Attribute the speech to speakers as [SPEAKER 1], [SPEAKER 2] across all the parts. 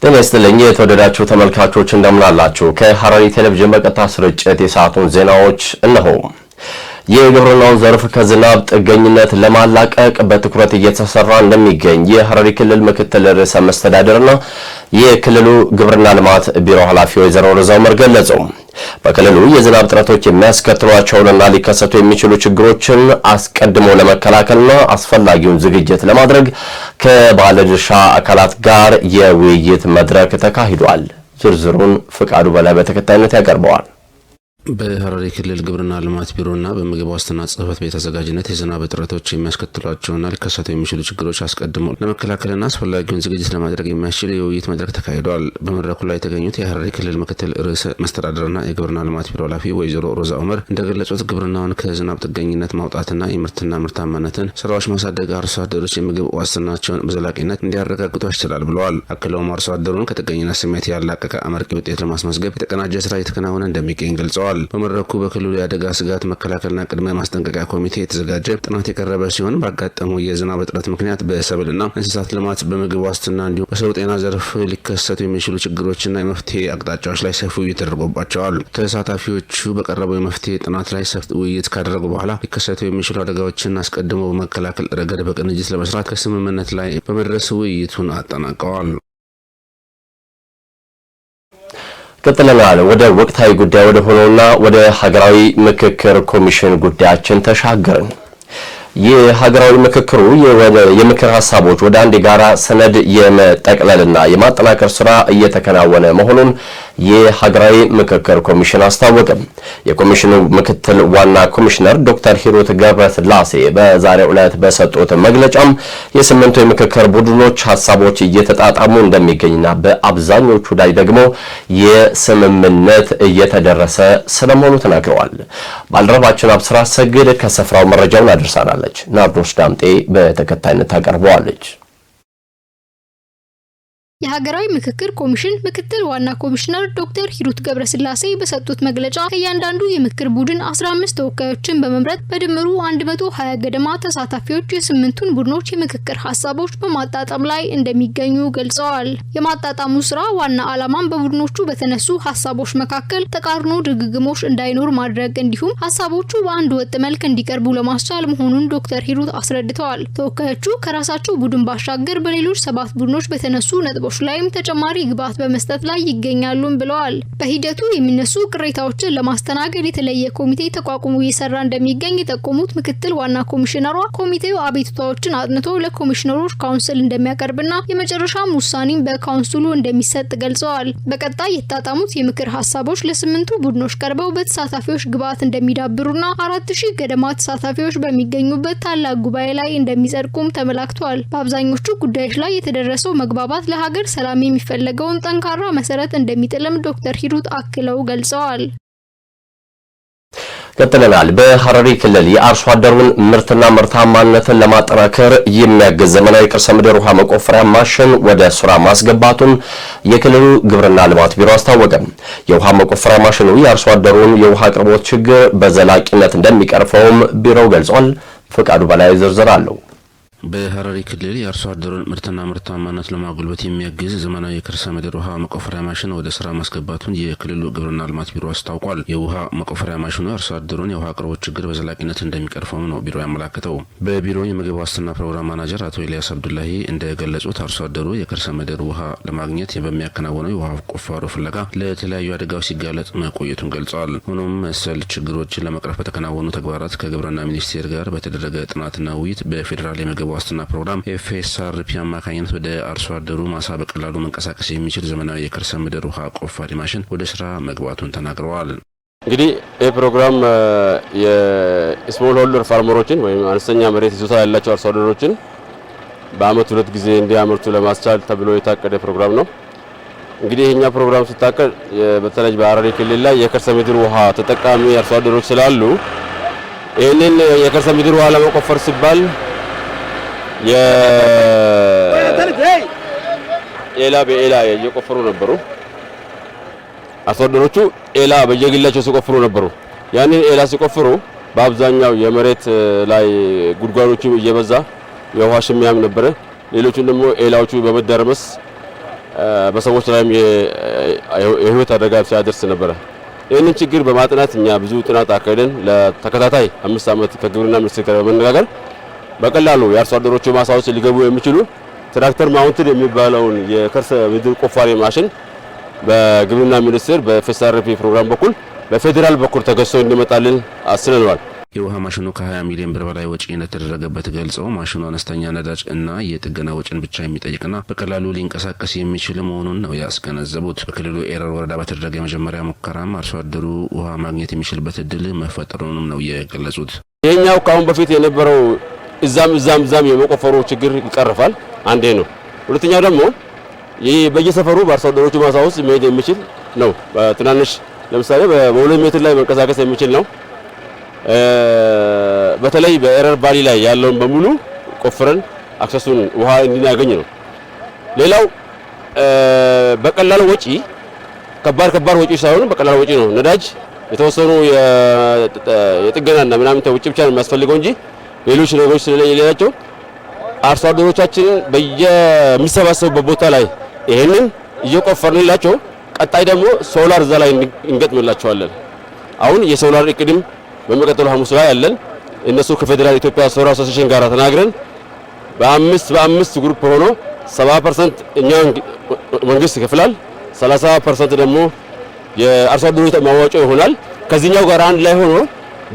[SPEAKER 1] ጤና ይስጥልኝ የተወደዳችሁ ተመልካቾች እንደምን አላችሁ? ከሐረሪ ቴሌቪዥን በቀጥታ ስርጭት የሰዓቱን ዜናዎች እነሆ። የግብርናውን ዘርፍ ከዝናብ ጥገኝነት ለማላቀቅ በትኩረት እየተሰራ እንደሚገኝ የሐረሪ ክልል ምክትል ርዕሰ መስተዳድርና የክልሉ ግብርና ልማት ቢሮ ኃላፊ ወይዘሮ ሮዛ ኡመር ገለጹ። በክልሉ የዝናብ እጥረቶች የሚያስከትሏቸውንና ሊከሰቱ የሚችሉ ችግሮችን አስቀድሞ ለመከላከልና አስፈላጊውን ዝግጅት ለማድረግ ከባለድርሻ አካላት ጋር የውይይት መድረክ ተካሂዷል። ዝርዝሩን ፍቃዱ በላይ በተከታይነት ያቀርበዋል።
[SPEAKER 2] በሐረሪ ክልል ግብርና ልማት ቢሮና በምግብ ዋስትና ጽሕፈት ቤት አዘጋጅነት የዝናብ እጥረቶች የሚያስከትሏቸውና ሊከሰቱ የሚችሉ ችግሮች አስቀድሞ ለመከላከልና አስፈላጊውን ዝግጅት ለማድረግ የሚያስችል የውይይት መድረክ ተካሂዷል። በመድረኩ ላይ የተገኙት የሐረሪ ክልል ምክትል ርዕሰ መስተዳድርና የግብርና ልማት ቢሮ ኃላፊ ወይዘሮ ሮዛ ኡመር እንደገለጹት ግብርናውን ከዝናብ ጥገኝነት ማውጣትና የምርትና ምርታማነትን ስራዎች ማሳደግ አርሶ አደሮች የምግብ ዋስትናቸውን በዘላቂነት እንዲያረጋግጡ ያስችላል ብለዋል። አክለውም አርሶ አደሩን ከጥገኝነት ስሜት ያላቀቀ አመርቂ ውጤት ለማስመዝገብ የተቀናጀ ስራ እየተከናወነ እንደሚገኝ ገልጸዋል። በመድረኩ በክልሉ የአደጋ ስጋት መከላከልና ቅድመ ማስጠንቀቂያ ኮሚቴ የተዘጋጀ ጥናት የቀረበ ሲሆን ባጋጠመው የዝናብ እጥረት ምክንያት በሰብልና እንስሳት ልማት፣ በምግብ ዋስትና እንዲሁም በሰው ጤና ዘርፍ ሊከሰቱ የሚችሉ ችግሮችና የመፍትሄ አቅጣጫዎች ላይ ሰፊ ውይይት ተደርጎባቸዋል። ተሳታፊዎቹ በቀረበው የመፍትሄ ጥናት ላይ ሰፊ ውይይት ካደረጉ በኋላ ሊከሰቱ የሚችሉ አደጋዎችን አስቀድሞ በመከላከል ረገድ በቅንጅት ለመስራት ከስምምነት ላይ በመድረስ ውይይቱን አጠናቀዋል።
[SPEAKER 1] ቀጥለናል። ወደ ወቅታዊ ጉዳይ ወደ ሆነውና ወደ ሀገራዊ ምክክር ኮሚሽን ጉዳያችን ተሻገርን። የሀገራዊ ምክክሩ የምክር ሀሳቦች ወደ አንድ የጋራ ሰነድ የመጠቅለልና የማጠናከር ስራ እየተከናወነ መሆኑን የሀገራዊ ምክክር ኮሚሽን አስታወቀ። የኮሚሽኑ ምክትል ዋና ኮሚሽነር ዶክተር ሂሩት ገብረስላሴ በዛሬው ዕለት በሰጡት መግለጫም የስምንቱ የምክክር ቡድኖች ሀሳቦች እየተጣጣሙ እንደሚገኝና በአብዛኞቹ ላይ ደግሞ የስምምነት እየተደረሰ ስለመሆኑ ተናግረዋል። ባልደረባችን አብስራ ሰግድ ከስፍራው መረጃውን አድርሳናለች። ናርዶስ ዳምጤ በተከታይነት ታቀርበዋለች።
[SPEAKER 3] የሀገራዊ ምክክር ኮሚሽን ምክትል ዋና ኮሚሽነር ዶክተር ሂሩት ገብረስላሴ በሰጡት መግለጫ ከእያንዳንዱ የምክክር ቡድን 15 ተወካዮችን በመምረጥ በድምሩ 120 ገደማ ተሳታፊዎች የስምንቱን ቡድኖች የምክክር ሀሳቦች በማጣጣም ላይ እንደሚገኙ ገልጸዋል። የማጣጣሙ ስራ ዋና ዓላማም በቡድኖቹ በተነሱ ሀሳቦች መካከል ተቃርኖ ድግግሞሽ እንዳይኖር ማድረግ እንዲሁም ሀሳቦቹ በአንድ ወጥ መልክ እንዲቀርቡ ለማስቻል መሆኑን ዶክተር ሂሩት አስረድተዋል። ተወካዮቹ ከራሳቸው ቡድን ባሻገር በሌሎች 7 ቡድኖች በተነሱ ነጥቦች ላይም ተጨማሪ ግብዓት በመስጠት ላይ ይገኛሉም ብለዋል። በሂደቱ የሚነሱ ቅሬታዎችን ለማስተናገድ የተለየ ኮሚቴ ተቋቁሞ እየሰራ እንደሚገኝ የጠቆሙት ምክትል ዋና ኮሚሽነሯ ኮሚቴው አቤቱታዎችን አጥንቶ ለኮሚሽነሮች ካውንስል እንደሚያቀርብና የመጨረሻም ውሳኔም በካውንስሉ እንደሚሰጥ ገልጸዋል። በቀጣይ የተጣጣሙት የምክር ሀሳቦች ለስምንቱ ቡድኖች ቀርበው በተሳታፊዎች ግብዓት እንደሚዳብሩና 4000 ገደማ ተሳታፊዎች በሚገኙበት ታላቅ ጉባኤ ላይ እንደሚጸድቁም ተመላክቷል። በአብዛኞቹ ጉዳዮች ላይ የተደረሰው መግባባት ለሀገር ሰላም የሚፈለገውን ጠንካራ መሰረት እንደሚጥልም ዶክተር ሂሩት አክለው ገልጸዋል።
[SPEAKER 1] ቀጥለናል። በሐረሪ ክልል የአርሶ አደሩን ምርትና ምርታማነትን ለማጠናከር የሚያግዝ ዘመናዊ ከርሰ ምድር ውሃ መቆፈሪያ ማሽን ወደ ስራ ማስገባቱን የክልሉ ግብርና ልማት ቢሮ አስታወቀ። የውሃ መቆፈሪያ ማሽኑ የአርሶ አደሩን የውሃ አቅርቦት ችግር በዘላቂነት እንደሚቀርፈውም ቢሮው ገልጿል። ፍቃዱ በላይ ዝርዝር አለው።
[SPEAKER 2] በሐረሪ ክልል የአርሶ አደሩን ምርትና ምርታማነት ለማጎልበት የሚያግዝ ዘመናዊ የከርሰ ምድር ውሃ መቆፈሪያ ማሽን ወደ ስራ ማስገባቱን የክልሉ ግብርና ልማት ቢሮ አስታውቋል። የውሃ መቆፈሪያ ማሽኑ የአርሶ አደሩን የውሃ አቅርቦት ችግር በዘላቂነት እንደሚቀርፈው ነው ቢሮ ያመላከተው። በቢሮ የምግብ ዋስትና ፕሮግራም ማናጀር አቶ ኤልያስ አብዱላሂ እንደገለጹት አርሶ አደሩ የከርሰ ምድር ውሃ ለማግኘት በሚያከናውነው የውሃ ቁፋሮ ፍለጋ ለተለያዩ አደጋዎች ሲጋለጥ መቆየቱን ገልጸዋል። ሆኖም መሰል ችግሮችን ለመቅረፍ በተከናወኑ ተግባራት ከግብርና ሚኒስቴር ጋር በተደረገ ጥናትና ውይይት በፌዴራል የምግብ ዋስትና ፕሮግራም ኤፍኤስአርፒ አማካኝነት ወደ አርሶ አደሩ ማሳ በቀላሉ መንቀሳቀስ የሚችል ዘመናዊ የከርሰ ምድር ውሃ ቆፋሪ ማሽን ወደ ስራ መግባቱን ተናግረዋል።
[SPEAKER 4] እንግዲህ ይህ ፕሮግራም የስሞል ሆልደር ፋርመሮችን ወይም አነስተኛ መሬት ይዞታ ያላቸው አርሶ አደሮችን በአመት 2 ጊዜ እንዲያመርቱ ለማስቻል ተብሎ የታቀደ ፕሮግራም ነው። እንግዲህ ይሄኛ ፕሮግራም ሲታቀድ በተለይ በሐረሪ ክልል ላይ የከርሰ ምድር ውሃ ተጠቃሚ አርሶ አደሮች ስላሉ ይህንን የከርሰ ምድር ውሃ ለመቆፈር ሲባል ኤላ በኤላ እየቆፈሩ ነበሩ። አርሶ አደሮቹ ኤላ በየግላቸው ሲቆፍሩ ነበሩ። ያንን ኤላ ሲቆፍሩ በአብዛኛው የመሬት ላይ ጉድጓዶቹ እየበዛ የውሃ ሽሚያም ነበረ። ሌሎቹን ደግሞ ኤላዎቹ በመደረመስ በሰዎች ላይም የህይወት አደጋ ሲያደርስ ነበር። ይህንን ችግር በማጥናት እኛ ብዙ ጥናት አካሄደን ለተከታታይ 5 ዓመት ከግብርና ሚኒስቴር ጋር በመነጋገር በቀላሉ የአርሶ አደሮቹ ማሳዎች ሊገቡ የሚችሉ ትራክተር ማውንትድ የሚባለውን የከርሰ ምድር ቆፋሪ ማሽን በግብርና ሚኒስቴር በኤፍኤስአርፒ ፕሮግራም በኩል በፌዴራል በኩል ተገዝቶ እንዲመጣልን አስነዋል።
[SPEAKER 2] የውሃ ማሽኑ ከ20 ሚሊዮን ብር በላይ ወጪ እንደተደረገበት ገልጸው ማሽኑ አነስተኛ ነዳጅ እና የጥገና ወጪን ብቻ የሚጠይቅና በቀላሉ ሊንቀሳቀስ የሚችል መሆኑን ነው ያስገነዘቡት። በክልሉ ኤረር ወረዳ በተደረገ የመጀመሪያ ሙከራም አርሶ አደሩ ውሃ ማግኘት የሚችልበት እድል መፈጠሩንም ነው የገለጹት።
[SPEAKER 4] ይሄኛው ካሁን በፊት የነበረው እዛም የመቆፈሩ ችግር ይቀርፋል። አንዴ ነው። ሁለተኛው ደግሞ ይህ በየሰፈሩ በአርሶ አደሮቹ ማሳ ውስጥ መሄድ የሚችል ነው። በትናንሽ ለምሳሌ በ2 ሜትር ላይ መንቀሳቀስ የሚችል ነው። በተለይ በኤረር ባሊ ላይ ያለውን በሙሉ ቆፍረን አክሰሱን ውሃ እንድናገኝ ነው። ሌላው በቀላል ወጪ ከባድ ወጪ ሳይሆን በቀላል ወጪ ነው። ነዳጅ የተወሰኑ የጥገናና ምናምን ተውጭ ብቻ ነው የሚያስፈልገው እንጂ ሌሎች ነገሮች ስለሌላቸው አርሶ አደሮቻችን በየሚሰባሰቡበት ቦታ ላይ ይሄንን እየቆፈርንላቸው ቀጣይ ደግሞ ሶላር እዛ ላይ እንገጥምላቸዋለን። አሁን የሶላር እቅድም በመቀጠሉ ሐሙስ ላይ ያለን እነሱ ከፌዴራል ኢትዮጵያ ሶላር አሶሲዬሽን ጋር ተናግረን በአምስት ግሩፕ ሆኖ 70% እኛ መንግስት ይከፍላል፣ 30% ደግሞ የአርሶ አደሮች ማዋጮ ይሆናል። ከዚህኛው ጋር አንድ ላይ ሆኖ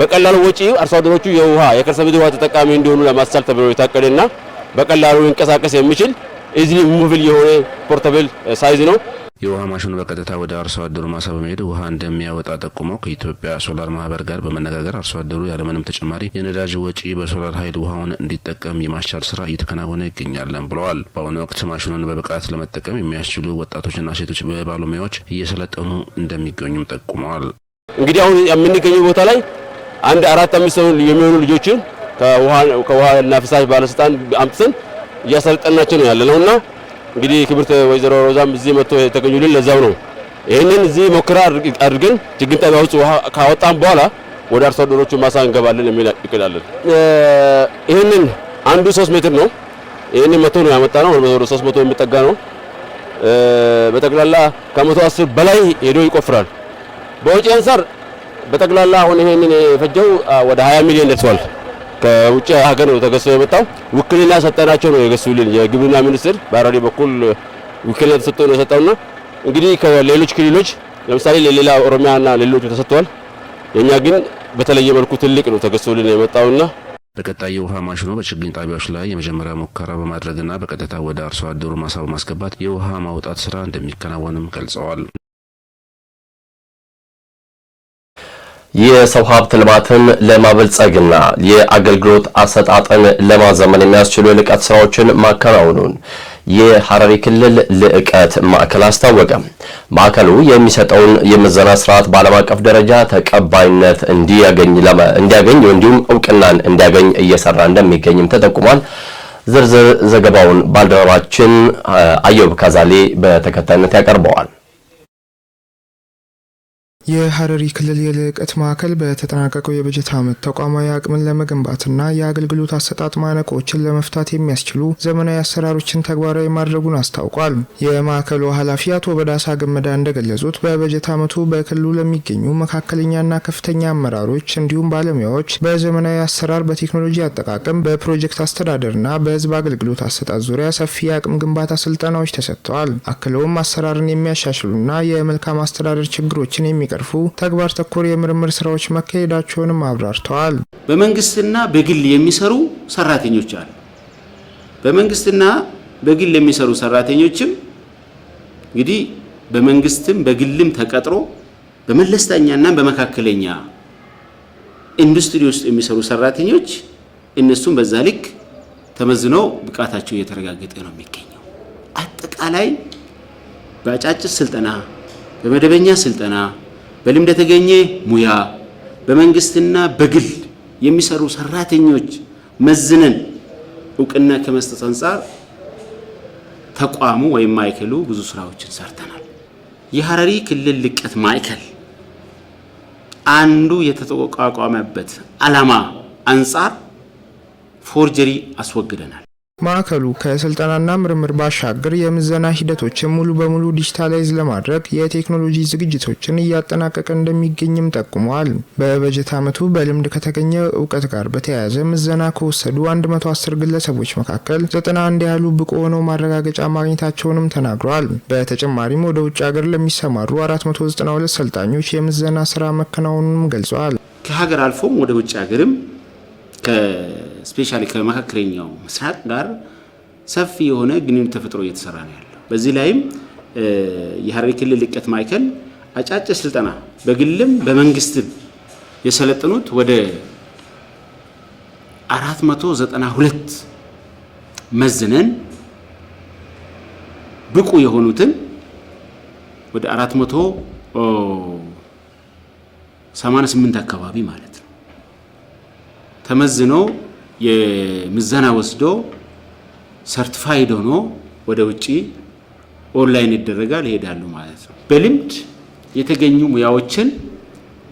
[SPEAKER 4] በቀላሉ ወጪ አርሶ አደሮቹ የከርሰ ምድር ውሃ ተጠቃሚ እንዲሆኑ ለማስቻል ተብሎ የታቀደና በቀላሉ እንቀሳቀስ የሚችል ኢዚሊ ሙቭል የሆነ ፖርታብል ሳይዝ ነው።
[SPEAKER 2] የውሃ ማሽኑ በቀጥታ ወደ አርሶ አደሩ ማሳ በመሄድ ውሃ እንደሚያወጣ ጠቁመው ከኢትዮጵያ ሶላር ማህበር ጋር በመነጋገር አርሶ አደሩ ያለምንም ተጨማሪ የነዳጅ ወጪ በሶላር ኃይል ውሃውን እንዲጠቀም የማስቻል ስራ እየተከናወነ ይገኛለን ብለዋል። በአሁኑ ወቅት ማሽኑን በብቃት ለመጠቀም የሚያስችሉ ወጣቶችና ሴቶች በባለሙያዎች እየሰለጠኑ እንደሚገኙም ጠቁመዋል።
[SPEAKER 4] እንግዲህ አሁን የምንገኘው ቦታ ላይ አንድ 4-5 ሰው የሚሆኑ ልጆችን ከውሃና ፍሳሽ ባለስልጣን አምጥተን እያሰለጠናቸው ነው ያለነውና እንግዲህ ክብርት ወይዘሮ ሮዛም እዚህ መጥቶ የተገኙልን ለዛው ነው። ይሄንን እዚህ ሞክራ አድርገን ችግኝ ጣቢያ ውስጥ ውሃ ካወጣን በኋላ ወደ አርሶ አደሮቹ ማሳ እንገባለን የሚል እቅዳለን። ይሄንን አንዱ 3 ሜትር ነው። ይሄንን መቶ ነው ያመጣነው። ወደ 300 የሚጠጋ ነው። በጠቅላላ ከ110 በላይ ሄዶ ይቆፍራል። በወጪ አንፃር በጠቅላላ አሁን ይሄንን የፈጀው ወደ 20 ሚሊዮን ደርሷል። ከውጭ ሀገር ነው ተገዝቶ የመጣው። ውክልና ሰጠናቸው ነው የገሱልን። የግብርና ሚኒስቴር በአራዲ በኩል ውክልና ተሰጥቶ ነው የሰጠውና እንግዲህ ከሌሎች ክልሎች ለምሳሌ ለሌላ ኦሮሚያና ሌሎች ተሰጥቷል። የኛ ግን በተለየ መልኩ ትልቅ ነው ተገዝቶልን የመጣውና
[SPEAKER 2] በቀጣይ የውሃ ማሽኑ በችግኝ ጣቢያዎች ላይ የመጀመሪያ ሙከራ በማድረግና በቀጥታ ወደ አርሶ አደሩ ማሳ በማስገባት የውሃ ማውጣት ስራ እንደሚከናወንም ገልጸዋል።
[SPEAKER 1] የሰው ሀብት ልማትን ለማበልጸግና የአገልግሎት አሰጣጥን ለማዘመን የሚያስችሉ የልቀት ስራዎችን ማከናወኑን የሐረሪ ክልል ልዕቀት ማዕከል አስታወቀ። ማዕከሉ የሚሰጠውን የምዘና ስርዓት በዓለም አቀፍ ደረጃ ተቀባይነት እንዲያገኝ እንዲሁም እውቅናን እንዲያገኝ እየሰራ እንደሚገኝም ተጠቁሟል። ዝርዝር ዘገባውን ባልደረባችን አዮብ ካዛሌ በተከታይነት ያቀርበዋል።
[SPEAKER 5] የሐረሪ ክልል የልዕቀት ማዕከል በተጠናቀቀው የበጀት ዓመት ተቋማዊ አቅምን ለመገንባትና የአገልግሎት አሰጣጥ ማነቆችን ለመፍታት የሚያስችሉ ዘመናዊ አሰራሮችን ተግባራዊ ማድረጉን አስታውቋል። የማዕከሉ ኃላፊ አቶ በዳሳ ገመዳ እንደገለጹት በበጀት ዓመቱ በክልሉ ለሚገኙ መካከለኛና ከፍተኛ አመራሮች እንዲሁም ባለሙያዎች በዘመናዊ አሰራር፣ በቴክኖሎጂ አጠቃቀም፣ በፕሮጀክት አስተዳደርና በሕዝብ አገልግሎት አሰጣጥ ዙሪያ ሰፊ የአቅም ግንባታ ስልጠናዎች ተሰጥተዋል። አክለውም አሰራርን የሚያሻሽሉና የመልካም አስተዳደር ችግሮችን የሚቀርፉ ተግባር ተኮር የምርምር ስራዎች መካሄዳቸውንም አብራርተዋል።
[SPEAKER 6] በመንግስትና በግል የሚሰሩ ሰራተኞች አሉ። በመንግስትና በግል የሚሰሩ ሰራተኞችም እንግዲህ በመንግስትም በግልም ተቀጥሮ በመለስተኛና በመካከለኛ ኢንዱስትሪ ውስጥ የሚሰሩ ሰራተኞች እነሱም በዛ ልክ ተመዝነው ብቃታቸው እየተረጋገጠ ነው የሚገኘው። አጠቃላይ በአጫጭር ስልጠና፣ በመደበኛ ስልጠና፣ በልምድ የተገኘ ሙያ በመንግስትና በግል የሚሰሩ ሰራተኞች መዝነን እውቅና ከመስጠት አንፃር ተቋሙ ወይም ማዕከሉ ብዙ ስራዎችን ሰርተናል። የሐረሪ ክልል ልዕቀት ማዕከል አንዱ የተቋቋመበት ዓላማ አንፃር ፎርጀሪ አስወግደናል።
[SPEAKER 5] ማዕከሉ ከስልጠናና ምርምር ባሻገር የምዘና ሂደቶችን ሙሉ በሙሉ ዲጂታላይዝ ለማድረግ የቴክኖሎጂ ዝግጅቶችን እያጠናቀቀ እንደሚገኝም ጠቁመዋል። በበጀት ዓመቱ በልምድ ከተገኘ እውቀት ጋር በተያያዘ ምዘና ከወሰዱ 110 ግለሰቦች መካከል 91 ያህሉ ብቁ ሆነው ማረጋገጫ ማግኘታቸውንም ተናግረዋል። በተጨማሪም ወደ ውጭ ሀገር ለሚሰማሩ 492 ሰልጣኞች የምዘና ስራ መከናወኑንም ገልጸዋል።
[SPEAKER 6] ከሀገር አልፎም ወደ ውጭ ሀገርም ከስፔሻሊ ከመካከለኛው ምስራቅ ጋር ሰፊ የሆነ ግንኙነት ተፈጥሮ እየተሰራ ነው ያለው። በዚህ ላይም የሐረሪ ክልል ልቀት ማዕከል አጫጭር ስልጠና በግልም በመንግስትም የሰለጠኑት ወደ 492 መዝነን ብቁ የሆኑትን ወደ 488 አካባቢ ማለት ነው ተመዝኖ የምዘና ወስዶ ሰርቲፋይድ ሆኖ ወደ ውጪ ኦንላይን ይደረጋል ይሄዳሉ ማለት ነው። በልምድ የተገኙ ሙያዎችን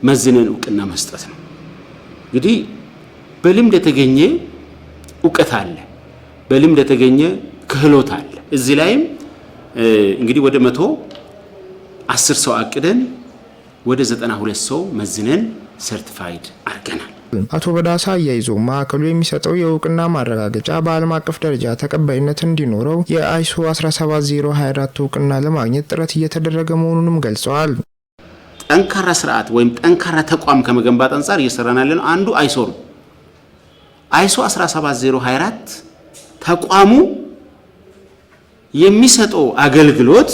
[SPEAKER 6] መዝነን እውቅና መስጠት ነው። እንግዲህ በልምድ የተገኘ እውቀት አለ፣ በልምድ የተገኘ ክህሎት አለ። እዚህ ላይም እንግዲህ ወደ 110 ሰው አቅደን ወደ 92 ሰው መዝነን ሰርቲፋይድ አድርገናል።
[SPEAKER 5] አቶ በዳሳ አያይዞ ማዕከሉ የሚሰጠው የእውቅና ማረጋገጫ በዓለም አቀፍ ደረጃ ተቀባይነት እንዲኖረው የአይሶ 17024 እውቅና ለማግኘት ጥረት እየተደረገ መሆኑንም ገልጸዋል።
[SPEAKER 6] ጠንካራ ስርዓት ወይም ጠንካራ ተቋም ከመገንባት አንፃር እየሰራን ያለነው አንዱ አይሶ ነው። አይሶ 17024 ተቋሙ የሚሰጠው አገልግሎት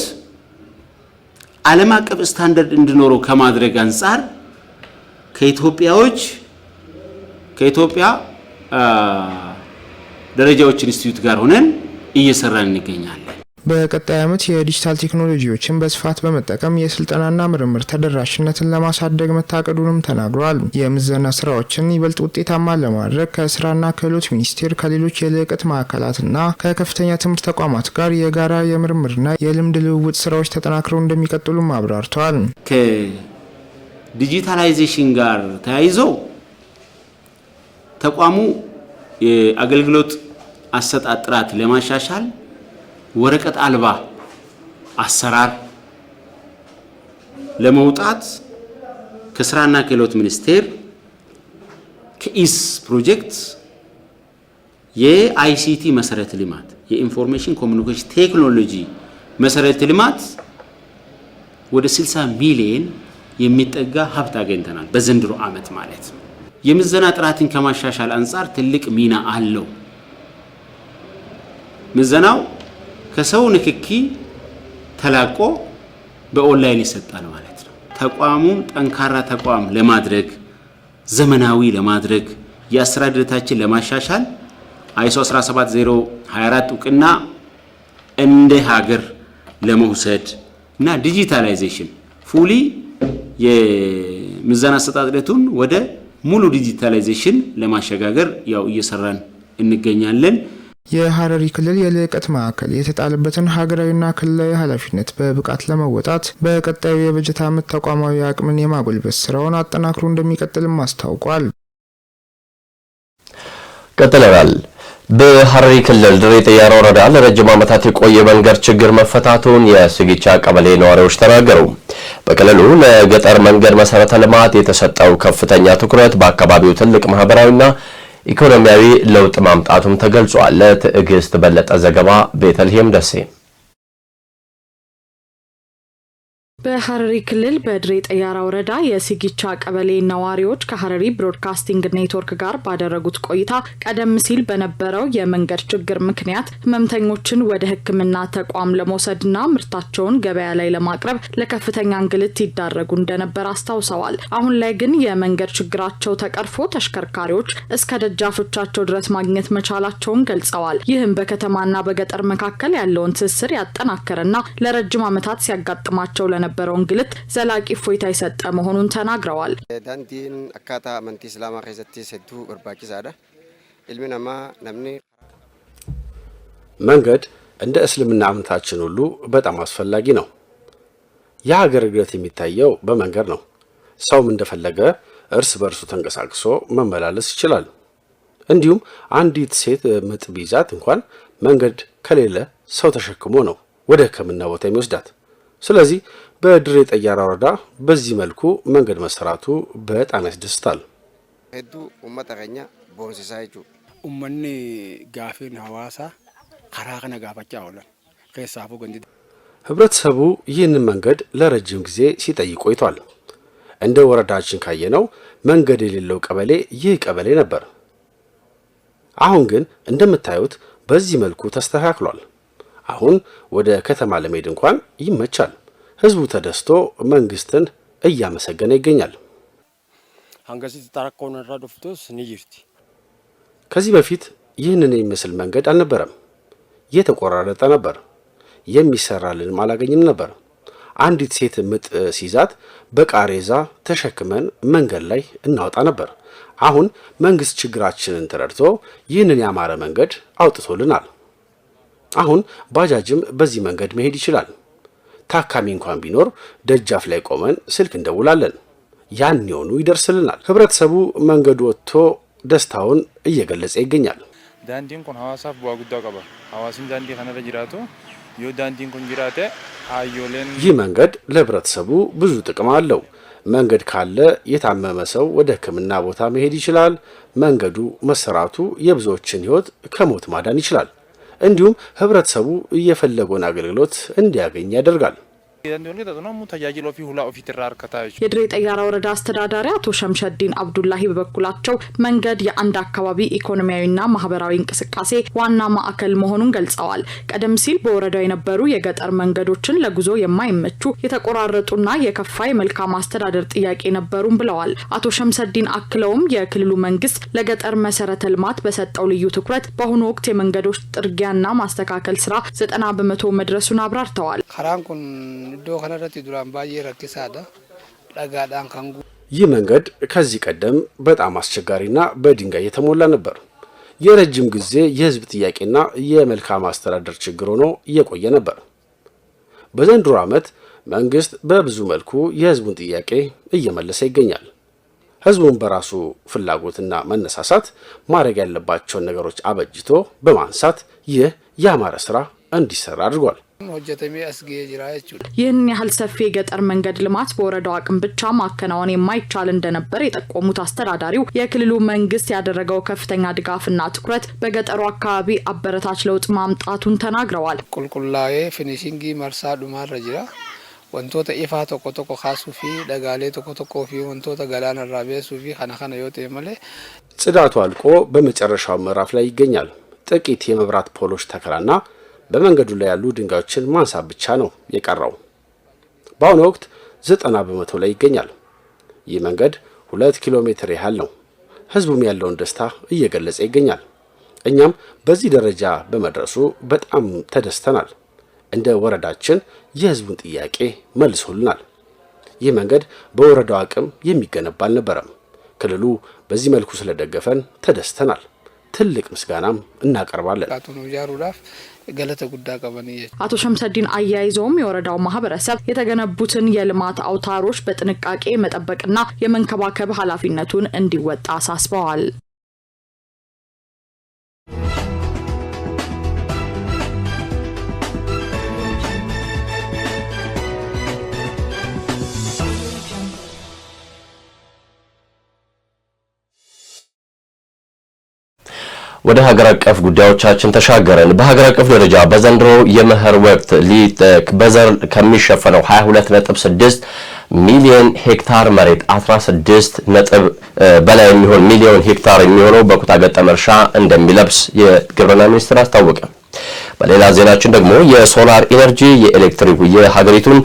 [SPEAKER 6] ዓለም አቀፍ ስታንዳርድ እንዲኖረው ከማድረግ አንፃር ከኢትዮጵያ ደረጃዎች ኢንስቲትዩት ጋር ሆነን እየሰራን እንገኛለን።
[SPEAKER 5] በቀጣይ ዓመት የዲጂታል ቴክኖሎጂዎችን በስፋት በመጠቀም የስልጠናና ምርምር ተደራሽነትን ለማሳደግ መታቀዱንም ተናግሯል። የምዘና ስራዎችን ይበልጥ ውጤታማ ለማድረግ ከስራና ክህሎት ሚኒስቴር ከሌሎች የልዕቀት ማዕከላትና ከከፍተኛ ትምህርት ተቋማት ጋር የጋራ የምርምርና የልምድ ልውውጥ ስራዎች ተጠናክረው እንደሚቀጥሉም አብራርተዋል።
[SPEAKER 6] ከዲጂታላይዜሽን ጋር ተያይዞ ተቋሙ የአገልግሎት አሰጣጥ ጥራት ለማሻሻል ወረቀት አልባ አሰራር ለመውጣት ከስራና ክህሎት ሚኒስቴር ከኢስ ፕሮጀክት የአይሲቲ መሰረተ ልማት የኢንፎርሜሽን ኮሚኒኬሽን ቴክኖሎጂ መሰረተ ልማት ወደ 60 ሚሊዮን የሚጠጋ ሀብት አገኝተናል በዘንድሮ ዓመት ማለት ነው። የምዘና ጥራትን ከማሻሻል አንፃር ትልቅ ሚና አለው። ምዘናው ከሰው ንክኪ ተላቆ በኦንላይን ይሰጣል ማለት ነው። ተቋሙን ጠንካራ ተቋም ለማድረግ ዘመናዊ ለማድረግ የአሰራር ሂደታችን ለማሻሻል አይሶ 17024 እውቅና እንደ ሀገር ለመውሰድ እና ዲጂታላይዜሽን ፉሊ የምዘና አሰጣጥ ሂደቱን ወደ ሙሉ ዲጂታላይዜሽን ለማሸጋገር ያው እየሰራን እንገኛለን።
[SPEAKER 5] የሐረሪ ክልል የልዕቀት ማዕከል የተጣለበትን ሀገራዊና ክልላዊ ኃላፊነት በብቃት ለመወጣት በቀጣዩ የበጀት ዓመት ተቋማዊ አቅምን የማጎልበት ስራውን አጠናክሮ እንደሚቀጥልም አስታውቋል።
[SPEAKER 1] ቀጥለናል። በሐረሪ ክልል ድሬ ጠያራ ወረዳ ለረጅም ዓመታት የቆየ መንገድ ችግር መፈታቱን የስጊቻ ቀበሌ ነዋሪዎች ተናገሩ። በክልሉ ለገጠር መንገድ መሰረተ ልማት የተሰጠው ከፍተኛ ትኩረት በአካባቢው ትልቅ ማህበራዊና ኢኮኖሚያዊ ለውጥ ማምጣቱም ተገልጿል። ለትዕግስት በለጠ ዘገባ ቤተልሔም ደሴ።
[SPEAKER 7] በሐረሪ ክልል በድሬ ጠያራ ወረዳ የሲጊቻ ቀበሌ ነዋሪዎች ከሐረሪ ብሮድካስቲንግ ኔትወርክ ጋር ባደረጉት ቆይታ ቀደም ሲል በነበረው የመንገድ ችግር ምክንያት ህመምተኞችን ወደ ሕክምና ተቋም ለመውሰድና ምርታቸውን ገበያ ላይ ለማቅረብ ለከፍተኛ እንግልት ይዳረጉ እንደነበር አስታውሰዋል። አሁን ላይ ግን የመንገድ ችግራቸው ተቀርፎ ተሽከርካሪዎች እስከ ደጃፎቻቸው ድረስ ማግኘት መቻላቸውን ገልጸዋል። ይህም በከተማና በገጠር መካከል ያለውን ትስስር ያጠናከረና ለረጅም ዓመታት ሲያጋጥማቸው ለነበረው እንግልት ዘላቂ ፎይታ የሰጠ መሆኑን ተናግረዋል።
[SPEAKER 8] ዳንቲን አካታ አመንቲ እስላማ ከዘቲ ሰዱ እርባቂሳዳ ኢልሚናማ ነምኒ
[SPEAKER 9] መንገድ እንደ እስልምና እምነታችን ሁሉ በጣም አስፈላጊ ነው። የሀገር እድገት የሚታየው በመንገድ ነው። ሰውም እንደፈለገ እርስ በርሱ ተንቀሳቅሶ መመላለስ ይችላል። እንዲሁም አንዲት ሴት ምጥ ቢይዛት እንኳን መንገድ ከሌለ ሰው ተሸክሞ ነው ወደ ሕክምና ቦታ የሚወስዳት። ስለዚህ በድሬ ጠያራ ወረዳ በዚህ መልኩ መንገድ መሰራቱ በጣም ያስደስታል።
[SPEAKER 8] ሄዱ ኡመተገኛ ቦንሲሳይቹ
[SPEAKER 10] ኡመኒ ጋፊን ሐዋሳ ካራከነ ጋፋቻ አውለን ከሳፉ ገንዲ
[SPEAKER 9] ህብረተሰቡ ይህንን መንገድ ለረጅም ጊዜ ሲጠይቅ ቆይቷል። እንደ ወረዳችን ካየነው መንገድ የሌለው ቀበሌ ይህ ቀበሌ ነበር። አሁን ግን እንደምታዩት በዚህ መልኩ ተስተካክሏል። አሁን ወደ ከተማ ለመሄድ እንኳን ይመቻል። ህዝቡ ተደስቶ መንግስትን እያመሰገነ ይገኛል።
[SPEAKER 10] አንገሲ ተራቆነ ራዶፍቶስ ንይርቲ
[SPEAKER 9] ከዚህ በፊት ይህንን የሚመስል መንገድ አልነበረም። የተቆራረጠ ነበር። የሚሰራልንም አላገኝም ነበር። አንዲት ሴት ምጥ ሲይዛት በቃሬዛ ተሸክመን መንገድ ላይ እናወጣ ነበር። አሁን መንግስት ችግራችንን ተረድቶ ይህንን ያማረ መንገድ አውጥቶልናል። አሁን ባጃጅም በዚህ መንገድ መሄድ ይችላል። ታካሚ እንኳን ቢኖር ደጃፍ ላይ ቆመን ስልክ እንደውላለን። ያን የሆኑ ይደርስልናል። ህብረተሰቡ መንገዱ ወጥቶ ደስታውን እየገለጸ ይገኛል።
[SPEAKER 11] ዳንዲን ኮን ሐዋሳፍ ቧጉዳ ቀባ ሐዋሲን ዳንዲ ከነረ ጅራቱ ዮ ዳንዲን ኮን ጅራተ አዮለን
[SPEAKER 9] ይህ መንገድ ለህብረተሰቡ ብዙ ጥቅም አለው። መንገድ ካለ የታመመ ሰው ወደ ሕክምና ቦታ መሄድ ይችላል። መንገዱ መሰራቱ የብዙዎችን ህይወት ከሞት ማዳን ይችላል። እንዲሁም ህብረተሰቡ እየፈለገውን አገልግሎት እንዲያገኝ ያደርጋል።
[SPEAKER 7] የድሬ ጠያራ ወረዳ አስተዳዳሪ አቶ ሸምሸዲን አብዱላሂ በበኩላቸው መንገድ የአንድ አካባቢ ኢኮኖሚያዊና ማህበራዊ እንቅስቃሴ ዋና ማዕከል መሆኑን ገልጸዋል። ቀደም ሲል በወረዳው የነበሩ የገጠር መንገዶችን ለጉዞ የማይመቹ የተቆራረጡና የከፋ የመልካም አስተዳደር ጥያቄ ነበሩም ብለዋል። አቶ ሸምሸዲን አክለውም የክልሉ መንግስት ለገጠር መሰረተ ልማት በሰጠው ልዩ ትኩረት በአሁኑ ወቅት የመንገዶች ጥርጊያና ማስተካከል ስራ 90% መድረሱን አብራርተዋል።
[SPEAKER 9] ይህ መንገድ ከዚህ ቀደም በጣም አስቸጋሪና በድንጋይ የተሞላ ነበር። የረጅም ጊዜ የህዝብ ጥያቄና የመልካም አስተዳደር ችግር ሆኖ እየቆየ ነበር። በዘንድሮ ዓመት መንግስት በብዙ መልኩ የህዝቡን ጥያቄ እየመለሰ ይገኛል። ህዝቡን በራሱ ፍላጎትና መነሳሳት ማድረግ ያለባቸውን ነገሮች አበጅቶ በማንሳት ይህ ያማረ ስራ እንዲሰራ አድርጓል።
[SPEAKER 7] ይህን ያህል ሰፊ የገጠር መንገድ ልማት በወረዳው አቅም ብቻ ማከናወን የማይቻል እንደነበር የጠቆሙት አስተዳዳሪው የክልሉ መንግስት ያደረገው ከፍተኛ ድጋፍና ትኩረት በገጠሩ አካባቢ አበረታች ለውጥ ማምጣቱን ተናግረዋል።
[SPEAKER 10] ቁልቁላዬ ፊኒሺንግ መርሳ ዱማር ረጅራ ወንቶተ ኢፋ ቶኮ ቶኮ ካሱፊ ደጋሌ ቶኮ ቶኮ ፊ ወንቶተ ገላን ራቤ ሱፊ ከነከነ yote መለ
[SPEAKER 9] ጽዳቱ አልቆ በመጨረሻው ምዕራፍ ላይ ይገኛል። ጥቂት የመብራት ፖሎች ተከላና በመንገዱ ላይ ያሉ ድንጋዮችን ማንሳት ብቻ ነው የቀረው። በአሁኑ ወቅት 90% ላይ ይገኛል። ይህ መንገድ 2 ኪሎ ሜትር ያህል ነው። ህዝቡም ያለውን ደስታ እየገለጸ ይገኛል። እኛም በዚህ ደረጃ በመድረሱ በጣም ተደስተናል። እንደ ወረዳችን የህዝቡን ጥያቄ መልሶልናል። ይህ መንገድ በወረዳው አቅም የሚገነባ አልነበረም። ክልሉ በዚህ መልኩ ስለደገፈን ተደስተናል። ትልቅ ምስጋናም እናቀርባለን።
[SPEAKER 7] አቶ ሸምሰዲን አያይዘውም የወረዳው ማህበረሰብ የተገነቡትን የልማት አውታሮች በጥንቃቄ መጠበቅና የመንከባከብ ኃላፊነቱን እንዲወጣ አሳስበዋል።
[SPEAKER 1] ወደ ሀገር አቀፍ ጉዳዮቻችን ተሻገረን። በሀገር አቀፍ ደረጃ በዘንድሮ የመኸር ወቅት በዘር ከሚሸፈነው 22.6 ሚሊዮን ሄክታር መሬት 16 ነጥብ በላይ የሚሆን ሚሊዮን ሄክታር የሚሆነው በኩታ ገጠም እርሻ እንደሚለብስ የግብርና ሚኒስቴር አስታወቀ። በሌላ ዜናችን ደግሞ የሶላር ኢነርጂ የሀገሪቱን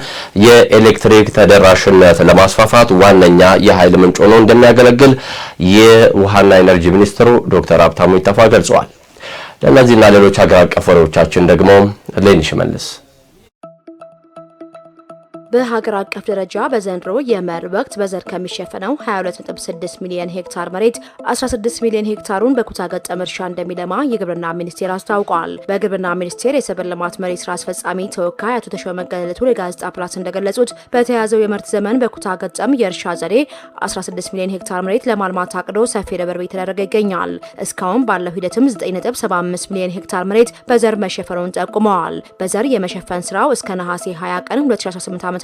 [SPEAKER 1] የኤሌክትሪክ ተደራሽነት ለማስፋፋት ዋነኛ የኃይል ምንጭ ሆኖ እንደሚያገለግል የውሃና ኢነርጂ ሚኒስትሩ ዶክተር ሀብታሙ ኢተፋ ገልጸዋል። ለእነዚህና ሌሎች ሀገር አቀፍ ወሬዎቻችን ደግሞ ሌኒሽ መልስ
[SPEAKER 12] በሀገር አቀፍ ደረጃ በዘንድሮ የመኸር ወቅት በዘር ከሚሸፈነው 22.6 ሚሊዮን ሄክታር መሬት 16 ሚሊዮን ሄክታሩን በኩታ ገጠም እርሻ እንደሚለማ የግብርና ሚኒስቴር አስታውቋል። በግብርና ሚኒስቴር የሰብል ልማት መሪ ስራ አስፈጻሚ ተወካይ አቶ ተሾመ ገለቱ ለጋዜጣ ፕላስ እንደገለጹት በተያዘው የምርት ዘመን በኩታ ገጠም የእርሻ ዘዴ 16 ሚሊዮን ሄክታር መሬት ለማልማት ታቅዶ ሰፊ ርብርብ እየተደረገ ይገኛል። እስካሁን ባለው ሂደትም 9.75 ሚሊዮን ሄክታር መሬት በዘር መሸፈኑን ጠቁመዋል። በዘር የመሸፈን ስራው እስከ ነሐሴ 20 ቀን 2018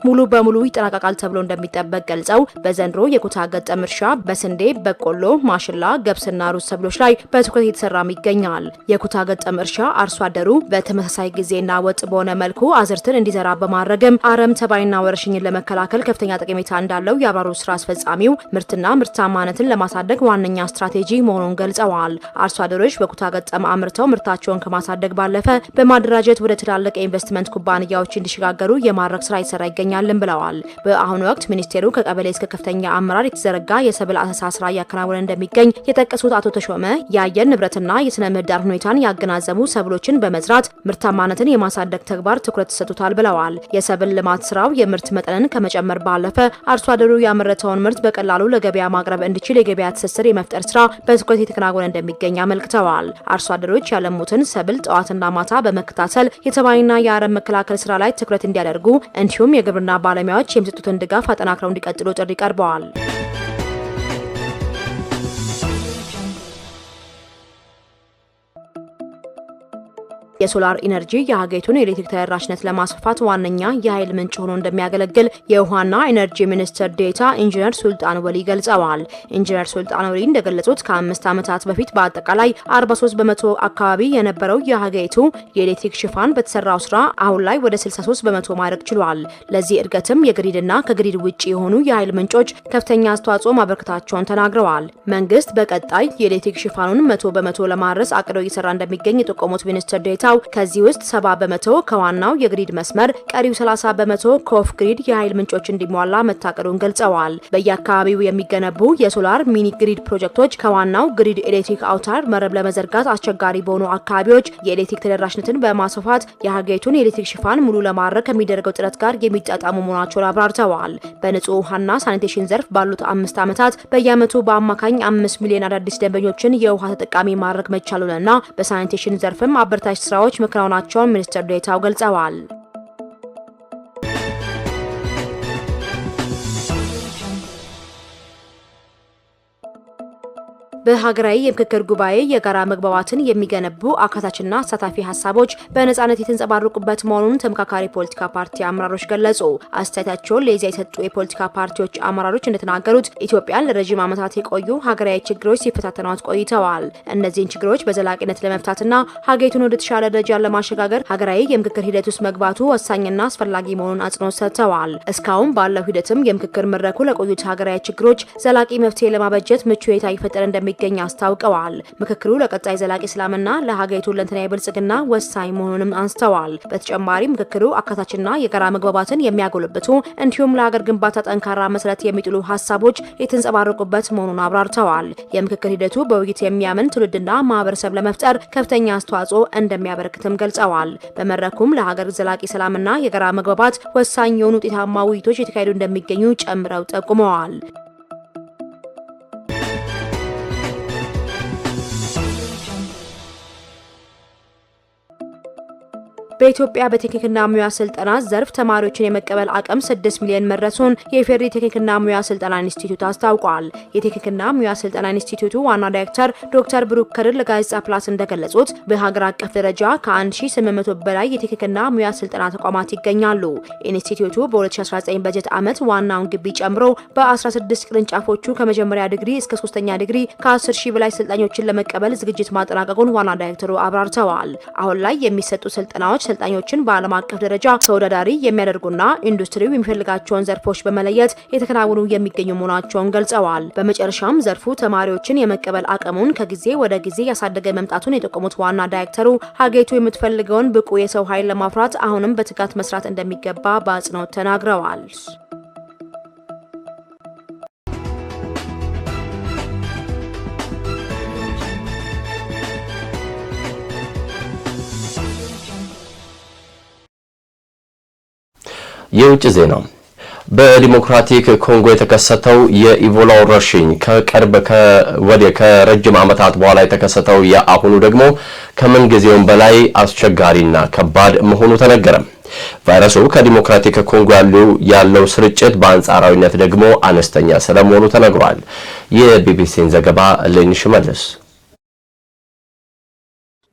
[SPEAKER 12] ሙሉ በሙሉ ይጠናቀቃል ተብሎ እንደሚጠበቅ ገልጸው በዘንድሮ የኩታ ገጠም እርሻ በስንዴ፣ በቆሎ፣ ማሽላ፣ ገብስና ሩዝ ሰብሎች ላይ በትኩረት እየተሰራም ይገኛል። የኩታ ገጠም እርሻ አርሶ አደሩ በተመሳሳይ ጊዜና ወጥ በሆነ መልኩ አዝርትን እንዲዘራ በማድረግም አረም ተባይና ወረርሽኝን ለመከላከል ከፍተኛ ጠቀሜታ እንዳለው ያብራሩ ስራ አስፈጻሚው ምርትና ምርታማነትን ለማሳደግ ዋነኛ ስትራቴጂ መሆኑን ገልጸዋል። አርሶ አደሮች በኩታ ገጠም አምርተው ምርታቸውን ከማሳደግ ባለፈ በማደራጀት ወደ ትላልቅ የኢንቨስትመንት ኩባንያዎች እንዲሸጋገሩ የማድረግ ስራ ይሰራ ይገኛልን ብለዋል። በአሁኑ ወቅት ሚኒስቴሩ ከቀበሌ እስከ ከፍተኛ አመራር የተዘረጋ የሰብል አሰሳ ስራ እያከናወነ እንደሚገኝ የጠቀሱት አቶ ተሾመ የአየር ንብረትና የስነ ምህዳር ሁኔታን ያገናዘቡ ሰብሎችን በመዝራት ምርታማነትን የማሳደግ ተግባር ትኩረት ተሰጥቷል ብለዋል። የሰብል ልማት ስራው የምርት መጠንን ከመጨመር ባለፈ አርሶ አደሩ ያመረተውን ምርት በቀላሉ ለገበያ ማቅረብ እንዲችል የገበያ ትስስር የመፍጠር ስራ በትኩረት የተከናወነ እንደሚገኝ አመልክተዋል። አርሶ አደሮች ያለሙትን ሰብል ጠዋትና ማታ በመከታተል የተባይና የአረም መከላከል ስራ ላይ ትኩረት እንዲያደርጉ እንዲሁም የግብርና ባለሙያዎች የሚሰጡትን ድጋፍ አጠናክረው እንዲቀጥሉ ጥሪ ቀርበዋል። የሶላር ኢነርጂ የሀገሪቱን የኤሌክትሪክ ተደራሽነት ለማስፋፋት ዋነኛ የኃይል ምንጭ ሆኖ እንደሚያገለግል የውሃና ኢነርጂ ሚኒስትር ዴኤታ ኢንጂነር ሱልጣን ወሊ ገልጸዋል። ኢንጂነር ሱልጣን ወሊ እንደገለጹት ከ5 ዓመታት በፊት በአጠቃላይ 43 በመቶ አካባቢ የነበረው የሀገሪቱ የኤሌክትሪክ ሽፋን በተሰራው ስራ አሁን ላይ ወደ 63 በመቶ ማድረግ ችሏል። ለዚህ እድገትም የግሪድና ከግሪድ ውጪ የሆኑ የኃይል ምንጮች ከፍተኛ አስተዋጽኦ ማበርከታቸውን ተናግረዋል። መንግስት በቀጣይ የኤሌክትሪክ ሽፋኑን 100 በመቶ ለማድረስ አቅዶ እየሰራ እንደሚገኝ የጠቆሙት ሚኒስትር ዴኤታ ከዚህ ውስጥ 70 በመቶ ከዋናው የግሪድ መስመር፣ ቀሪው 30 በመቶ ከኦፍ ግሪድ የኃይል ምንጮች እንዲሟላ መታቀዱን ገልጸዋል። በየአካባቢው የሚገነቡ የሶላር ሚኒ ግሪድ ፕሮጀክቶች ከዋናው ግሪድ ኤሌክትሪክ አውታር መረብ ለመዘርጋት አስቸጋሪ በሆኑ አካባቢዎች የኤሌክትሪክ ተደራሽነትን በማስፋፋት የሀገሪቱን የኤሌክትሪክ ሽፋን ሙሉ ለማድረግ ከሚደረገው ጥረት ጋር የሚጣጣሙ መሆናቸውን አብራርተዋል። በንጹህ ውሃና ሳኒቴሽን ዘርፍ ባሉት 5 ዓመታት በየዓመቱ በአማካኝ 5 ሚሊዮን አዳዲስ ደንበኞችን የውሃ ተጠቃሚ ማድረግ መቻሉንና በሳኒቴሽን ዘርፍም አበረታች ስራዎች መከናወናቸውን ሚኒስትር ዴኤታው ገልጸዋል። በሀገራዊ የምክክር ጉባኤ የጋራ መግባባትን የሚገነቡ አካታችና አሳታፊ ሀሳቦች በነጻነት የተንጸባረቁበት መሆኑን ተመካካሪ ፖለቲካ ፓርቲ አመራሮች ገለጹ። አስተያየታቸውን ለኢዜአ የሰጡ የፖለቲካ ፓርቲዎች አመራሮች እንደተናገሩት ኢትዮጵያን ለረጅም ዓመታት የቆዩ ሀገራዊ ችግሮች ሲፈታተኗት ቆይተዋል። እነዚህን ችግሮች በዘላቂነት ለመፍታትና ሀገሪቱን ወደ ተሻለ ደረጃ ለማሸጋገር ሀገራዊ የምክክር ሂደት ውስጥ መግባቱ ወሳኝና አስፈላጊ መሆኑን አጽንኦት ሰጥተዋል። እስካሁን ባለው ሂደትም የምክክር መድረኩ ለቆዩት ሀገራዊ ችግሮች ዘላቂ መፍትሄ ለማበጀት ምቹ ሁኔታ ይፈጠር እንደሚገኝ አስታውቀዋል። ምክክሩ ለቀጣይ ዘላቂ ሰላምና ለሀገሪቱ ሁለንተናዊ ብልጽግና ወሳኝ መሆኑንም አንስተዋል። በተጨማሪ ምክክሩ አካታችና የጋራ መግባባትን የሚያጎለብቱ እንዲሁም ለሀገር ግንባታ ጠንካራ መሰረት የሚጥሉ ሀሳቦች የተንጸባረቁበት መሆኑን አብራርተዋል። የምክክር ሂደቱ በውይይት የሚያምን ትውልድና ማህበረሰብ ለመፍጠር ከፍተኛ አስተዋጽኦ እንደሚያበረክትም ገልጸዋል። በመድረኩም ለሀገር ዘላቂ ሰላምና የጋራ መግባባት ወሳኝ የሆኑ ውጤታማ ውይይቶች የተካሄዱ እንደሚገኙ ጨምረው ጠቁመዋል። በኢትዮጵያ በቴክኒክና ሙያ ስልጠና ዘርፍ ተማሪዎችን የመቀበል አቅም 6 ሚሊዮን መድረሱን የኢፌዴሪ ቴክኒክና ሙያ ስልጠና ኢንስቲትዩት አስታውቋል። የቴክኒክና ሙያ ስልጠና ኢንስቲትዩቱ ዋና ዳይሬክተር ዶክተር ብሩክ ከድር ለጋዜጣ ፕላስ እንደገለጹት በሀገር አቀፍ ደረጃ ከ1800 በላይ የቴክኒክና ሙያ ስልጠና ተቋማት ይገኛሉ። ኢንስቲትዩቱ በ2019 በጀት ዓመት ዋናውን ግቢ ጨምሮ በ16 ቅርንጫፎቹ ከመጀመሪያ ዲግሪ እስከ 3ኛ ዲግሪ ከ10,000 በላይ ሰልጣኞችን ለመቀበል ዝግጅት ማጠናቀቁን ዋና ዳይሬክተሩ አብራርተዋል። አሁን ላይ የሚሰጡ ስልጠናዎች ሰልጣኞችን በዓለም አቀፍ ደረጃ ተወዳዳሪ የሚያደርጉና ኢንዱስትሪው የሚፈልጋቸውን ዘርፎች በመለየት የተከናወኑ የሚገኙ መሆናቸውን ገልጸዋል። በመጨረሻም ዘርፉ ተማሪዎችን የመቀበል አቅሙን ከጊዜ ወደ ጊዜ ያሳደገ መምጣቱን የጠቆሙት ዋና ዳይሬክተሩ ሀገሪቱ የምትፈልገውን ብቁ የሰው ኃይል ለማፍራት አሁንም በትጋት መስራት እንደሚገባ በአጽንኦት ተናግረዋል።
[SPEAKER 1] የውጭ ዜና በዲሞክራቲክ ኮንጎ የተከሰተው የኢቦላ ወረርሽኝ ከረጅም ዓመታት በኋላ የተከሰተው የአሁኑ ደግሞ ከምን ጊዜውም በላይ አስቸጋሪና ከባድ መሆኑ ተነገረ። ቫይረሱ ከዲሞክራቲክ ኮንጎ ያለው ስርጭት በአንጻራዊነት ደግሞ አነስተኛ ስለመሆኑ ተነግሯል። የቢቢሲን ዘገባ ለንሽ መልስ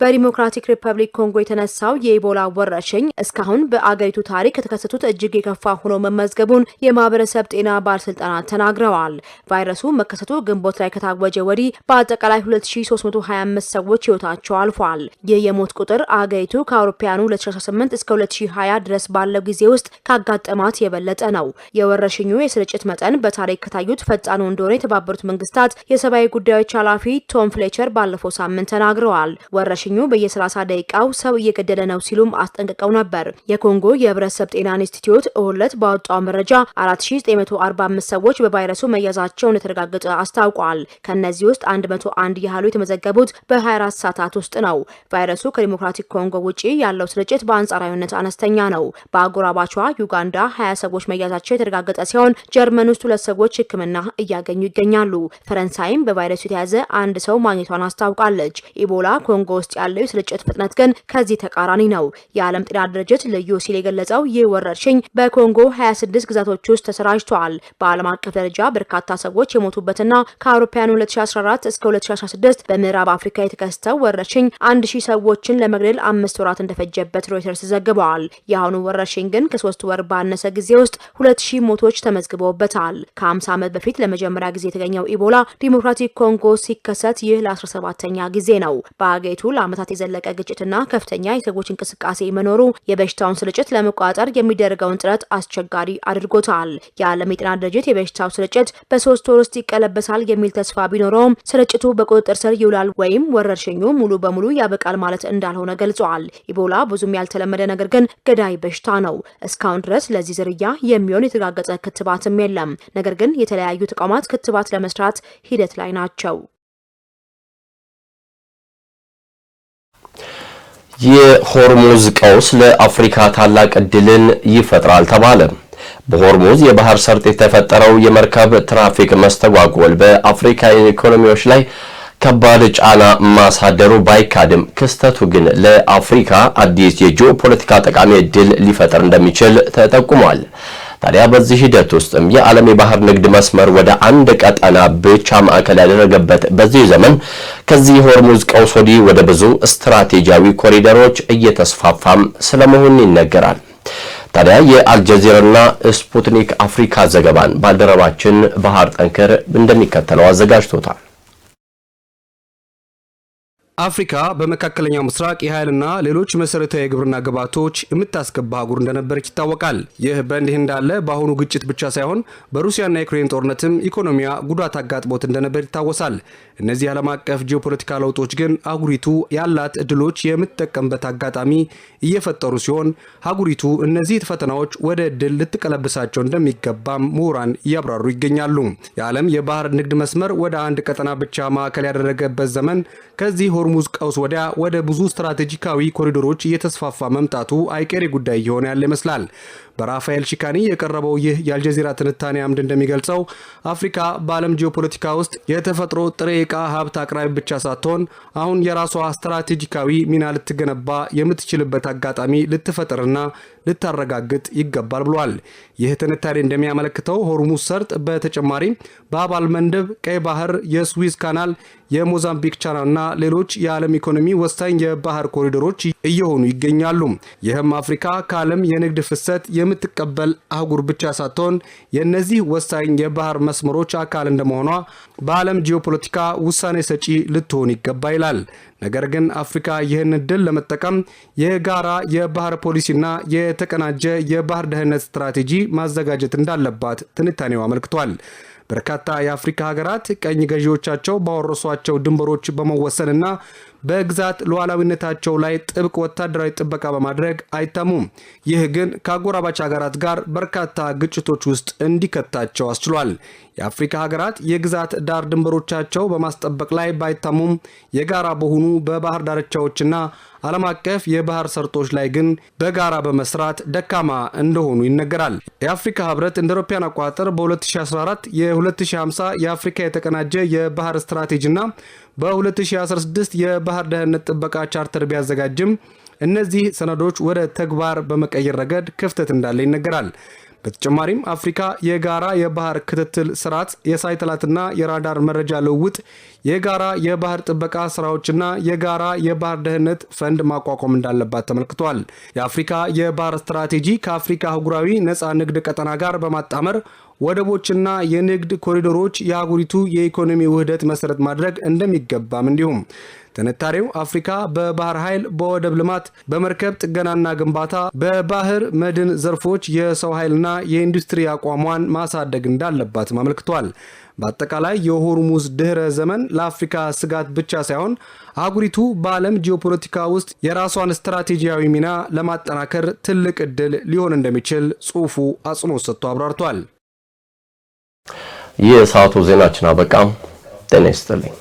[SPEAKER 12] በዲሞክራቲክ ሪፐብሊክ ኮንጎ የተነሳው የኢቦላ ወረርሽኝ እስካሁን በአገሪቱ ታሪክ ከተከሰቱት እጅግ የከፋ ሆኖ መመዝገቡን የማህበረሰብ ጤና ባለስልጣናት ተናግረዋል። ቫይረሱ መከሰቱ ግንቦት ላይ ከታወጀ ወዲህ በአጠቃላይ 2325 ሰዎች ህይወታቸው አልፏል። ይህ የሞት ቁጥር አገሪቱ ከአውሮፓውያኑ 2018 እስከ 2020 ድረስ ባለው ጊዜ ውስጥ ካጋጠማት የበለጠ ነው። የወረርሽኙ የስርጭት መጠን በታሪክ ከታዩት ፈጣኑ እንደሆነ የተባበሩት መንግስታት የሰብአዊ ጉዳዮች ኃላፊ ቶም ፍሌቸር ባለፈው ሳምንት ተናግረዋል። ወረርሽኙ በየ30 ደቂቃው ሰው እየገደለ ነው ሲሉም አስጠንቅቀው ነበር። የኮንጎ የህብረተሰብ ጤና ኢንስቲትዩት እሁለት ባወጣው መረጃ 4945 ሰዎች በቫይረሱ መያዛቸውን የተረጋገጠ አስታውቋል። ከነዚህ ውስጥ 101 ያህሉ የተመዘገቡት በ24 ሰዓታት ውስጥ ነው። ቫይረሱ ከዲሞክራቲክ ኮንጎ ውጪ ያለው ስርጭት በአንጻራዊነት አነስተኛ ነው። በአጎራባቿ ዩጋንዳ 20 ሰዎች መያዛቸው የተረጋገጠ ሲሆን ጀርመን ውስጥ 2 ሰዎች ሕክምና እያገኙ ይገኛሉ። ፈረንሳይም በቫይረሱ የተያዘ አንድ ሰው ማግኘቷን አስታውቃለች። ኢቦላ ኮንጎ ውስጥ ያለው ስርጭት ፍጥነት ግን ከዚህ ተቃራኒ ነው። የዓለም ጤና ድርጅት ልዩ ሲል የገለጸው ይህ ወረርሽኝ በኮንጎ 26 ግዛቶች ውስጥ ተሰራጭቷል። በዓለም አቀፍ ደረጃ በርካታ ሰዎች የሞቱበትና ከአውሮፓውያኑ 2014 እስከ 2016 በምዕራብ አፍሪካ የተከሰተው ወረርሽኝ 1000 ሰዎችን ለመግደል 5 ወራት እንደፈጀበት ሮይተርስ ዘግቧል። የአሁኑ ወረርሽኝ ግን ከ3 ወር ባነሰ ጊዜ ውስጥ 2000 ሞቶች ተመዝግበውበታል። ከ50 ዓመት በፊት ለመጀመሪያ ጊዜ የተገኘው ኢቦላ ዲሞክራቲክ ኮንጎ ሲከሰት ይህ ለ17ኛ ጊዜ ነው። በአገሪቱ ለዓመታት የዘለቀ ግጭትና ከፍተኛ የሰዎች እንቅስቃሴ መኖሩ የበሽታውን ስርጭት ለመቆጣጠር የሚደረገውን ጥረት አስቸጋሪ አድርጎታል። የዓለም የጤና ድርጅት የበሽታው ስርጭት በ3 ወር ውስጥ ይቀለበሳል የሚል ተስፋ ቢኖረውም ስርጭቱ በቁጥጥር ስር ይውላል ወይም ወረርሽኙ ሙሉ በሙሉ ያበቃል ማለት እንዳልሆነ ገልጿል። ኢቦላ ብዙም ያልተለመደ ነገር ግን ገዳይ በሽታ ነው። እስካሁን ድረስ ለዚህ ዝርያ የሚሆን የተረጋገጠ ክትባትም የለም። ነገር ግን የተለያዩ ተቋማት ክትባት ለመስራት ሂደት ላይ ናቸው።
[SPEAKER 1] የሆርሙዝ ቀውስ ለአፍሪካ ታላቅ እድልን ይፈጥራል ተባለ። በሆርሙዝ የባህር ሰርጥ የተፈጠረው የመርከብ ትራፊክ መስተጓጎል በአፍሪካ ኢኮኖሚዎች ላይ ከባድ ጫና ማሳደሩ ባይካድም ክስተቱ ግን ለአፍሪካ አዲስ የጂኦፖለቲካ ጠቃሚ እድል ሊፈጥር እንደሚችል ተጠቁሟል። ታዲያ በዚህ ሂደት ውስጥም የዓለም የባህር ንግድ መስመር ወደ አንድ ቀጠና ብቻ ማዕከል ያደረገበት በዚህ ዘመን ከዚህ ሆርሙዝ ቀውስ ወዲህ ወደ ብዙ ስትራቴጂያዊ ኮሪደሮች እየተስፋፋም ስለመሆኑ ይነገራል። ታዲያ የአልጀዚራና ስፑትኒክ አፍሪካ ዘገባን ባልደረባችን ባህር ጠንከር እንደሚከተለው አዘጋጅቶታል።
[SPEAKER 13] አፍሪካ በመካከለኛው ምስራቅ የኃይልና ሌሎች መሰረታዊ የግብርና ግብዓቶች የምታስገባ አህጉር እንደነበረች ይታወቃል። ይህ በእንዲህ እንዳለ በአሁኑ ግጭት ብቻ ሳይሆን በሩሲያና ዩክሬን ጦርነትም ኢኮኖሚያ ጉዳት አጋጥሞት እንደነበር ይታወሳል። እነዚህ ዓለም አቀፍ ጂኦፖለቲካ ለውጦች ግን አህጉሪቱ ያላት እድሎች የምትጠቀምበት አጋጣሚ እየፈጠሩ ሲሆን አህጉሪቱ እነዚህ ፈተናዎች ወደ እድል ልትቀለብሳቸው እንደሚገባም ምሁራን እያብራሩ ይገኛሉ። የዓለም የባህር ንግድ መስመር ወደ አንድ ቀጠና ብቻ ማዕከል ያደረገበት ዘመን ከዚህ ሆርሙዝ ቀውስ ወዲያ ወደ ብዙ ስትራቴጂካዊ ኮሪዶሮች እየተስፋፋ መምጣቱ አይቀሬ ጉዳይ እየሆነ ያለ ይመስላል። በራፋኤል ሺካኒ የቀረበው ይህ የአልጀዚራ ትንታኔ አምድ እንደሚገልጸው አፍሪካ በዓለም ጂኦፖለቲካ ውስጥ የተፈጥሮ ጥሬ ዕቃ ሀብት አቅራቢ ብቻ ሳትሆን አሁን የራሷ ስትራቴጂካዊ ሚና ልትገነባ የምትችልበት አጋጣሚ ልትፈጥርና ልታረጋግጥ ይገባል ብሏል። ይህ ትንታኔ እንደሚያመለክተው ሆርሙዝ ሰርጥ በተጨማሪ በአባል መንደብ፣ ቀይ ባህር፣ የስዊዝ ካናል፣ የሞዛምቢክ ቻናልና ሌሎች የዓለም ኢኮኖሚ ወሳኝ የባህር ኮሪዶሮች እየሆኑ ይገኛሉ። ይህም አፍሪካ ከዓለም የንግድ ፍሰት የምትቀበል አህጉር ብቻ ሳትሆን የእነዚህ ወሳኝ የባህር መስመሮች አካል እንደመሆኗ በዓለም ጂኦፖለቲካ ውሳኔ ሰጪ ልትሆን ይገባ ይላል። ነገር ግን አፍሪካ ይህን እድል ለመጠቀም የጋራ የባህር ፖሊሲና የተቀናጀ የባህር ደህንነት ስትራቴጂ ማዘጋጀት እንዳለባት ትንታኔው አመልክቷል። በርካታ የአፍሪካ ሀገራት ቀኝ ገዢዎቻቸው ባወረሷቸው ድንበሮች በመወሰንና በግዛት ሉዓላዊነታቸው ላይ ጥብቅ ወታደራዊ ጥበቃ በማድረግ አይታሙም። ይህ ግን ከአጎራባች ሀገራት ጋር በርካታ ግጭቶች ውስጥ እንዲከታቸው አስችሏል። የአፍሪካ ሀገራት የግዛት ዳር ድንበሮቻቸው በማስጠበቅ ላይ ባይታሙም የጋራ በሆኑ በባህር ዳርቻዎችና ዓለም አቀፍ የባህር ሰርጦች ላይ ግን በጋራ በመስራት ደካማ እንደሆኑ ይነገራል። የአፍሪካ ህብረት እንደ አውሮፓውያን አቆጣጠር በ2014 የ2050 የአፍሪካ የተቀናጀ የባህር ስትራቴጂና በ2016 የባህር ደህንነት ጥበቃ ቻርተር ቢያዘጋጅም እነዚህ ሰነዶች ወደ ተግባር በመቀየር ረገድ ክፍተት እንዳለ ይነገራል። በተጨማሪም አፍሪካ የጋራ የባህር ክትትል ስርዓት፣ የሳተላይትና የራዳር መረጃ ልውውጥ፣ የጋራ የባህር ጥበቃ ስራዎችና የጋራ የባህር ደህንነት ፈንድ ማቋቋም እንዳለባት ተመልክቷል። የአፍሪካ የባህር ስትራቴጂ ከአፍሪካ አህጉራዊ ነፃ ንግድ ቀጠና ጋር በማጣመር ወደቦችና የንግድ ኮሪዶሮች የአህጉሪቱ የኢኮኖሚ ውህደት መሰረት ማድረግ እንደሚገባም እንዲሁም ተነታሪው አፍሪካ በባህር ኃይል፣ በወደብ ልማት፣ በመርከብ ጥገናና ግንባታ፣ በባህር መድን ዘርፎች የሰው ኃይልና የኢንዱስትሪ አቋሟን ማሳደግ እንዳለባት አመልክቷል። በአጠቃላይ የሆርሙዝ ድህረ ዘመን ለአፍሪካ ስጋት ብቻ ሳይሆን አህጉሪቱ በዓለም ጂኦፖለቲካ ውስጥ የራሷን ስትራቴጂያዊ ሚና ለማጠናከር ትልቅ ዕድል ሊሆን እንደሚችል ጽሑፉ አጽንኦት ሰጥቶ አብራርቷል።
[SPEAKER 1] የሰዓቱ ዜናችን አበቃ። ጤና ይስጥልኝ።